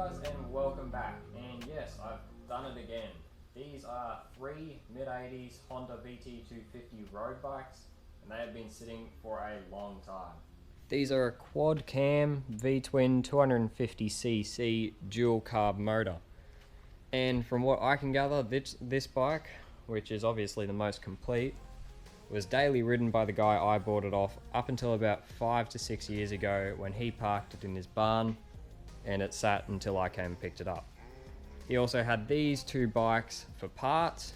guys, and welcome back. And yes, I've done it again. These are 3 mid-80s Honda BT250 road bikes, and they have been sitting for a long time. These are a quad cam V-twin 250cc dual carb motor. And from what I can gather, this bike, which is obviously the most complete, was daily ridden by the guy I bought it off up until about 5 to 6 years ago when he parked it in his barn, and it sat until I came and picked it up. He also had these 2 bikes for parts,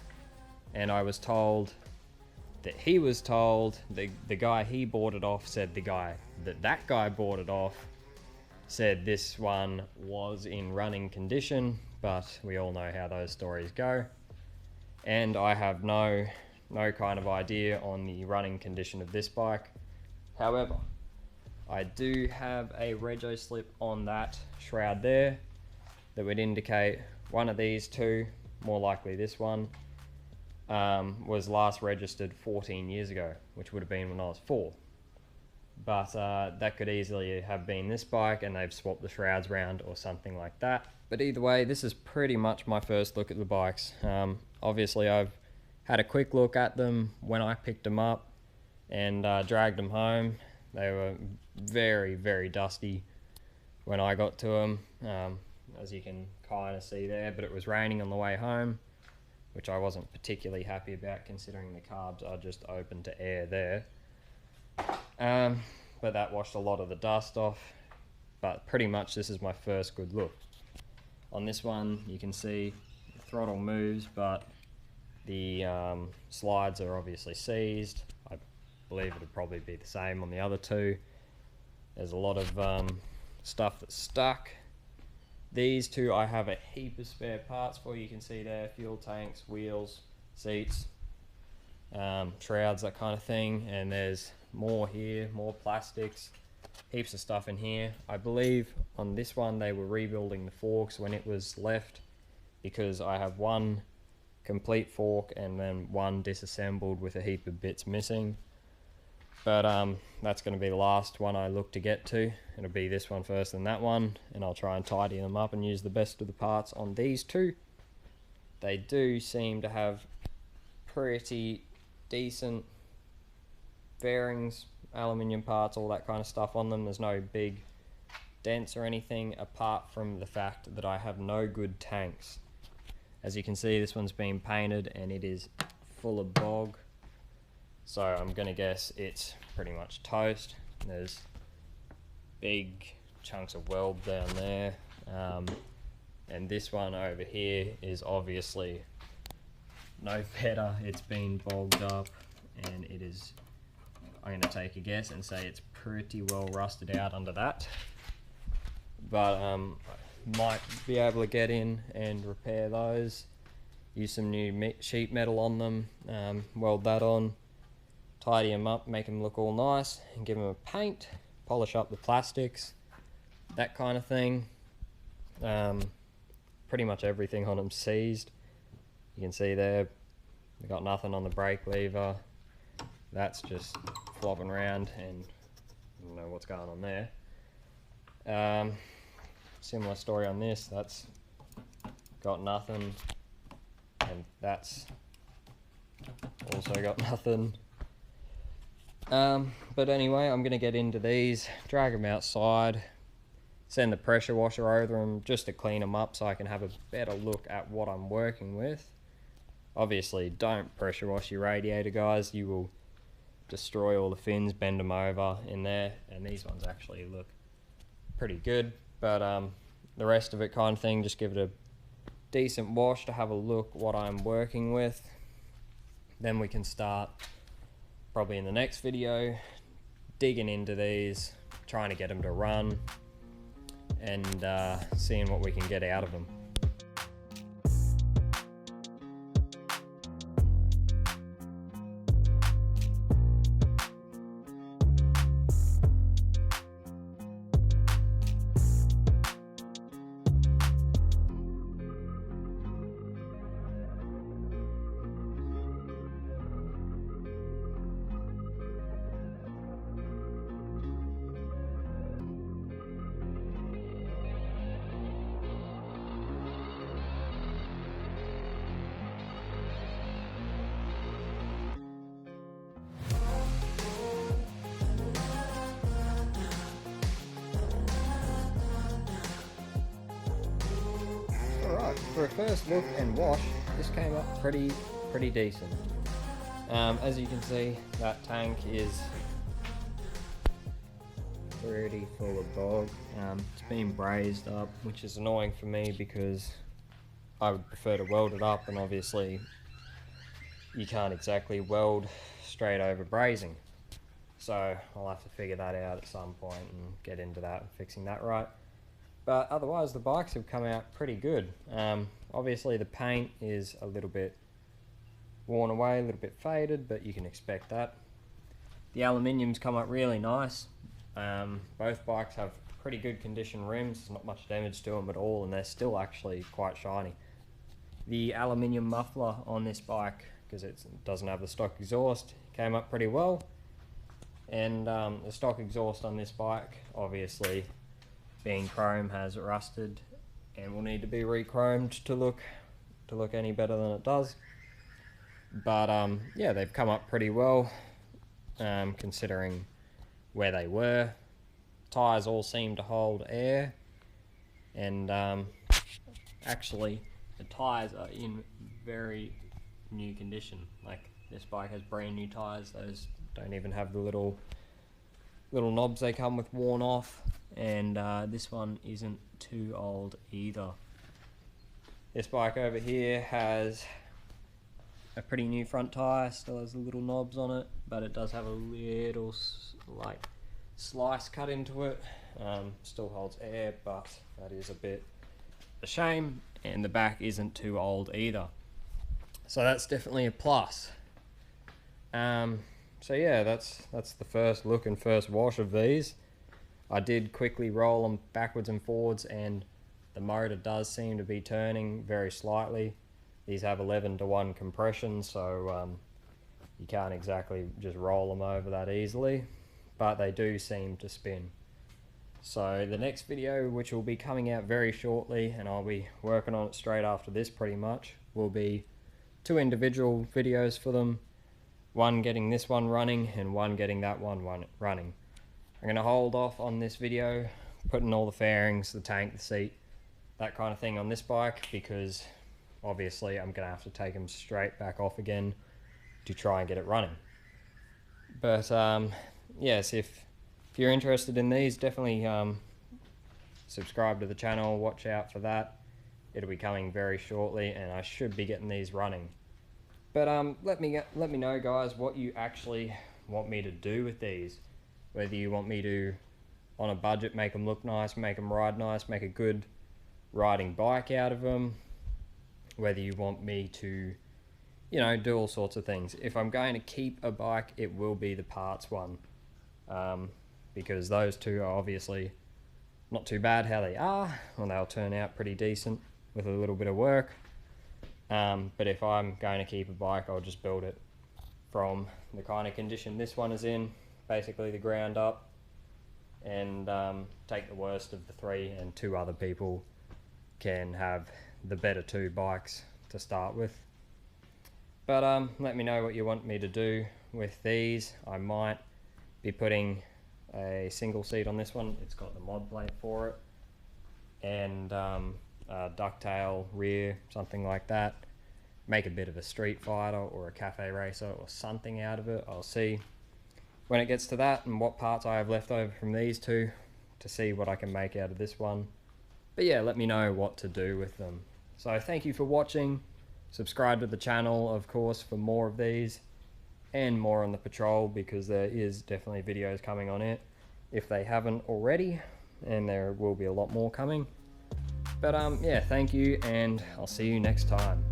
and I was told that the guy he bought it off said that guy bought it off said this one was in running condition, but we all know how those stories go. And I have no kind of idea on the running condition of this bike. However, I do have a rego slip on that shroud there that would indicate one of these 2, more likely this one, was last registered 14 years ago, which would have been when I was 4. But that could easily have been this bike and they've swapped the shrouds around or something like that. But either way, this is pretty much my first look at the bikes. Obviously I've had a quick look at them when I picked them up and dragged them home. They were very, very dusty when I got to them, as you can kind of see there, but it was raining on the way home, which I wasn't particularly happy about considering the carbs are just open to air there. But that washed a lot of the dust off, but pretty much this is my first good look. On this one you can see the throttle moves, but the slides are obviously seized. I believe it'll probably be the same on the other 2. There's a lot of stuff that's stuck. These 2 I have a heap of spare parts for. You can see there, fuel tanks, wheels, seats, shrouds, that kind of thing. And there's more here, more plastics, heaps of stuff in here. I believe on this one they were rebuilding the forks when it was left, because I have one complete fork and then one disassembled with a heap of bits missing. But that's going to be the last one I look to get to. It'll be this one first and that one, and I'll try and tidy them up and use the best of the parts on these 2. They do seem to have pretty decent bearings, aluminium parts, all that kind of stuff on them. There's no big dents or anything, apart from the fact that I have no good tanks. As you can see, this one's been painted and it is full of bog. So I'm going to guess it's pretty much toast. There's big chunks of weld down there. And this one over here is obviously no better. It's been bogged up and it is, I'm going to take a guess and say it's pretty well rusted out under that. But I might be able to get in and repair those. Use some new sheet metal on them, weld that on. Tidy them up, make them look all nice, and give them a paint, polish up the plastics, that kind of thing. Pretty much everything on them seized. You can see there, we got nothing on the brake lever. That's just flopping around, and I don't know what's going on there. Similar story on this. That's got nothing, and that's also got nothing. But anyway, I'm going to get into these, drag them outside, send the pressure washer over them just to clean them up so I can have a better look at what I'm working with. Obviously, don't pressure wash your radiator, guys. You will destroy all the fins, bend them over in there, and these ones actually look pretty good. But the rest of it kind of thing, just give it a decent wash to have a look what I'm working with. Then we can start, probably in the next video, digging into these, trying to get them to run, and seeing what we can get out of them. for a first look and wash, this came up pretty decent. As you can see, that tank is pretty full of bog. It's been brazed up, which is annoying for me because I would prefer to weld it up, and obviously you can't exactly weld straight over brazing. So I'll have to figure that out at some point and get into that and fixing that right. But otherwise the bikes have come out pretty good. Obviously the paint is a little bit worn away, a little bit faded, but you can expect that. The aluminium's come up really nice. Both bikes have pretty good condition rims, not much damage to them at all, and they're still actually quite shiny. The aluminium muffler on this bike, because it doesn't have the stock exhaust, came up pretty well. And the stock exhaust on this bike, obviously being chrome, has rusted and will need to be re-chromed to look any better than it does. But yeah, they've come up pretty well considering where they were. Tires all seem to hold air, and actually the tires are in very new condition. Like, this bike has brand new tires. Those don't even have the little knobs they come with worn off, and this one isn't too old either. This bike over here has a pretty new front tire, still has the little knobs on it, but it does have a little like slice cut into it. Still holds air, but that is a bit a shame, and the back isn't too old either, so that's definitely a plus. So yeah, that's the first look and first wash of these. I did quickly roll them backwards and forwards, and the motor does seem to be turning very slightly. These have 11:1 compression, so you can't exactly just roll them over that easily, but they do seem to spin. So the next video, which will be coming out very shortly, and I'll be working on it straight after this pretty much, will be 2 individual videos for them. One getting this one running and one getting that one running. I'm going to hold off on this video putting all the fairings, the tank, the seat, that kind of thing on this bike, because obviously I'm going to have to take them straight back off again to try and get it running. But yes, if you're interested in these, definitely subscribe to the channel, watch out for that. It'll be coming very shortly, and I should be getting these running. But let me know, guys, what you actually want me to do with these. Whether you want me to, on a budget, make them look nice, make them ride nice, make a good riding bike out of them. Whether you want me to, you know, do all sorts of things. If I'm going to keep a bike, it will be the parts one. Because those two are obviously not too bad how they are, and they'll turn out pretty decent with a little bit of work. But if I'm going to keep a bike, I'll just build it from the kind of condition this one is in, basically the ground up, and take the worst of the 3, and 2 other people can have the better 2 bikes to start with. But let me know what you want me to do with these. I might be putting a single seat on this one. It's got the mod plate for it, and ducktail rear, something like that. Make a bit of a street fighter or a cafe racer or something out of it. I'll see when it gets to that and what parts I have left over from these 2 to see what I can make out of this one. But yeah, let me know what to do with them. So thank you for watching. Subscribe to the channel, of course, for more of these and more on the Patrol, because there is definitely videos coming on it if they haven't already, and there will be a lot more coming. But yeah, thank you, and I'll see you next time.